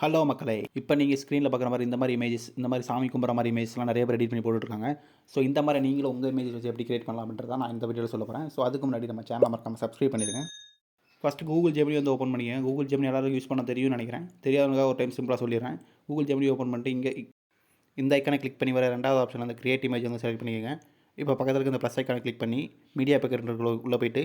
Hello மக்களே, இப்போ நீங்கள் ஸ்க்ரீனில் பார்க்குற மாதிரி இந்த மாதிரி இமேஜஸ், இந்த மாதிரி சாமி கும்பிட்ற மாதிரி இமேஜஸ்லாம் நிறைய பேர் எடிட் பண்ணி போட்டுருக்காங்க. ஸோ இந்த மாதிரி நீங்களும் உங்கள் இமேஜ் வச்சு எப்படி கிரியேட் பண்ணலாம் அப்படின்றத நான் இந்த வீடியோவில் சொல்ல போகிறேன். ஸோ அதுக்கு முன்னாடி நம்ம சேனலை மறக்காமல் சப்ஸ்கிரைப் பண்ணிடுங்க. ஃபஸ்ட்டு கூகுள் ஜெமினி வந்து ஓப்பன் பண்ணிக்கங்க. கூகுள் ஜெமினி எல்லாரும் யூஸ் பண்ண தெரியும்னு நினைக்கிறேன். தெரியாதவங்க ஒரு டைம் சிம்பிளாக சொல்லிடுறேன். கூகுள் ஜெமினி ஓப்பன் பண்ணிட்டு இங்கே இந்த ஐக்கானை கிளிக் பண்ணி வர ரெண்டாவது ஆப்ஷன் அந்த கிரியேட் இமேஜ் வந்து செலக்ட் பண்ணிக்கங்க. இப்போ பக்கத்தில் இருக்க இந்த ப்ளஸ் ஐக்கானை கிளிக் பண்ணி மீடியா பேக்கர் உள்ளே போய்ட்டு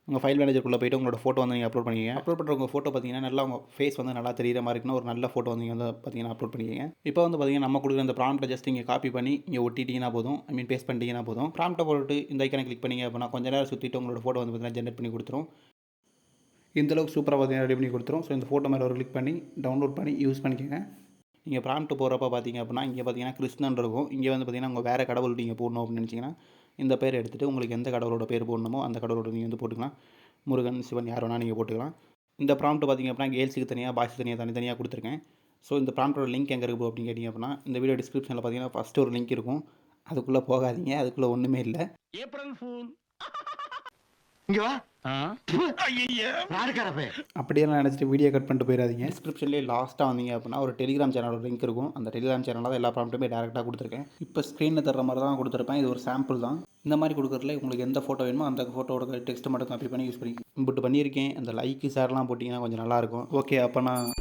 உங்கள் ஃபைல் மேனேஜருக்குள்ளே போய்ட்டு உங்களோட ஃபோட்டோ வந்து நீங்கள் அப்லோட் பண்ணிக்கங்க. அப்லோட் பண்ணுற உங்கள் ஃபோட்டோ பார்த்தீங்கன்னா நல்லா உங்கள் ஃபேஸ் வந்து நல்லா தெரியிற மாதிரி இருக்குன்னா ஒரு நல்ல ஃபோட்டோ வந்து நீங்கள் வந்து பார்த்தீங்கன்னா அப்லோட் பண்ணிக்கங்க. இப்போ வந்து பார்த்தீங்கன்னா நம்ம கொடுக்குற இந்த ப்ராம்ப்ட்டை ஜஸ்ட் இங்கே காப்பி பண்ணி இங்கே ஒட்டிட்டீங்கன்னா போதும், பேஸ்ட் பண்ணிட்டீங்கன்னா போதும். ப்ராம்ப்ட்டை போட்டு இந்த ஐக்கானை கிளிக் பண்ணிங்க அப்படின்னா கொஞ்சம் நேரம் சுற்றிட்டு உங்களோட ஃபோட்டோ வந்து பார்த்தீங்கன்னா ஜென்ரேட் பண்ணி கொடுத்துரும். இந்தளவுக்கு சூப்பராக பார்த்தீங்கன்னா ரெடி பண்ணி கொடுத்துரும். ஸோ இந்த ஃபோட்டோ மேலே ஒரு கிளிக் பண்ணி டவுன்லோட் பண்ணி யூஸ் பண்ணிக்கோங்க. நீங்கள் ப்ராம்ப்ட் போகிறப்ப பார்த்தீங்க அப்படின்னா இங்கே பார்த்தீங்கன்னா கிருஷ்ணன் இருக்கும். இங்கே வந்து பார்த்தீங்கன்னா உங்கள் வேறு கடவுள் நீங்கள் போடணும் அப்படின்னு நினச்சிங்கன்னா இந்த பேர் எடுத்துகிட்டு உங்களுக்கு எந்த கடவுளோட பேர் போடணுமோ அந்த கடவுளோட நீங்கள் வந்து போட்டுக்கலாம். முருகன், சிவன் யார் வேணால் நீங்கள் போட்டுக்கலாம். இந்த ப்ராம்ப்ட் பார்த்திங்க அப்படின்னா கேர்ள்ஸுக்கு தனியாக, பாய்ஸுக்கு தனியாக தனித்தனியாக கொடுத்துருக்கேன். ஸோ இந்த ப்ராம்ப்டோட லிங்க் எங்கே இருக்குது அப்படின்னு கேட்டிங்க அப்படின்னா இந்த வீடியோ டிஸ்கிரிப்ஷனில் பார்த்தீங்கன்னா ஃபஸ்ட்டு ஒரு லிங்க் இருக்கும். அதுக்குள்ளே போகாதீங்க, அதுக்குள்ளே ஒன்றுமே இல்லை. ஏப்ரல் ஃபூல் அப்படியெல்லாம் நினச்சிட்டு வீடியோ கட் பண்ணிட்டு போயிடாதீங்க. டிஸ்கிரிப்ஷன்லேயே லாஸ்ட்டாக வந்தீங்க அப்படின்னா ஒரு டெலிகிராம் சேனலோட லிங்க் இருக்கும். அந்த டெலிகிராம் சேனலில் தான் எல்லா ப்ராம்ப்ட்டுமே டேரெக்டாக கொடுத்துருக்கேன். இப்போ ஸ்க்ரீனில் தர மாதிரி தான் கொடுத்துருப்பேன். இது ஒரு சாம்பிள் தான். இந்த மாதிரி கொடுக்குறதுல உங்களுக்கு எந்த ஃபோட்டோ வேணுமோ அந்த ஃபோட்டோட டெக்ஸ்ட் மட்டும் காப்பி பண்ணி யூஸ் பண்ணி இம்புட்டு பண்ணியிருக்கேன். அந்த லைக்கு ஷேர்லாம் போட்டிங்கன்னா கொஞ்சம் நல்லாயிருக்கும். ஓகே, அப்போ நான்